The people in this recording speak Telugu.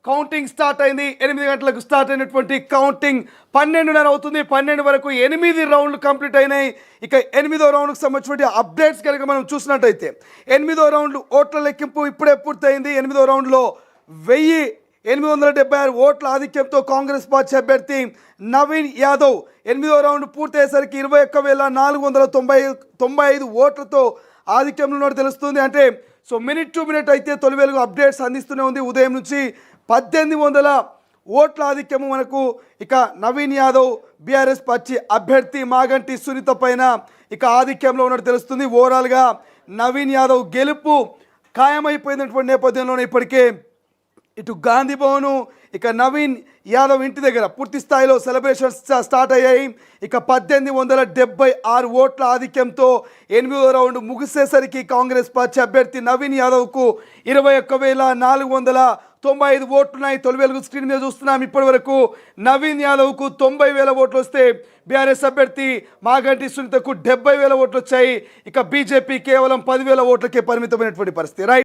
కౌంటింగ్ స్టార్ట్ అయింది. 8 గంటలకు స్టార్ట్ అయినటువంటి కౌంటింగ్ 12:30 అవుతుంది. 12 వరకు 8 రౌండ్లు కంప్లీట్ అయినాయి. ఇక 8వ రౌండ్కి సంబంధించిన అప్డేట్స్ కనుక మనం చూసినట్టయితే 8వ రౌండ్ ఓట్ల లెక్కింపు ఇప్పుడే పూర్తయింది. 8వ రౌండ్లో 1876 ఓట్ల ఆధిక్యంతో కాంగ్రెస్ పార్టీ అభ్యర్థి నవీన్ యాదవ్ 8వ రౌండ్ పూర్తయ్యేసరికి 21,495 ఓట్లతో ఆధిక్యంలో ఉన్నట్టు తెలుస్తుంది. అంటే సో మినిట్ టు మినిట్ అయితే తొలి వెలుగు అప్డేట్స్ అందిస్తూనే ఉంది. ఉదయం నుంచి 1800 ఓట్ల ఆధిక్యము మనకు ఇక నవీన్ యాదవ్ బీఆర్ఎస్ పార్టీ అభ్యర్థి మాగంటి సునీత పైన ఇక ఆధిక్యంలో ఉన్నట్టు తెలుస్తుంది. ఓవరాల్గా నవీన్ యాదవ్ గెలుపు ఖాయమైపోయినటువంటి నేపథ్యంలోనే ఇప్పటికే ఇటు గాంధీ భవను ఇక నవీన్ యాదవ్ ఇంటి దగ్గర పూర్తి స్థాయిలో సెలబ్రేషన్స్ స్టార్ట్ అయ్యాయి. ఇక 1876 ఓట్ల ఆధిక్యంతో 8వ రౌండ్ ముగిసేసరికి కాంగ్రెస్ పార్టీ అభ్యర్థి నవీన్ యాదవ్కు 21,495 ఓట్లున్నాయి. తొలి వెలుగు స్క్రీన్ మీద చూస్తున్నాం. ఇప్పటి వరకు నవీన్ యాదవ్కు 90,000 ఓట్లు వస్తే బీఆర్ఎస్ అభ్యర్థి మాగంటి సునీతకు 70,000 ఓట్లు వచ్చాయి. ఇక బీజేపీ కేవలం 10,000 ఓట్లకే పరిమితమైనటువంటి పరిస్థితి. రైట్.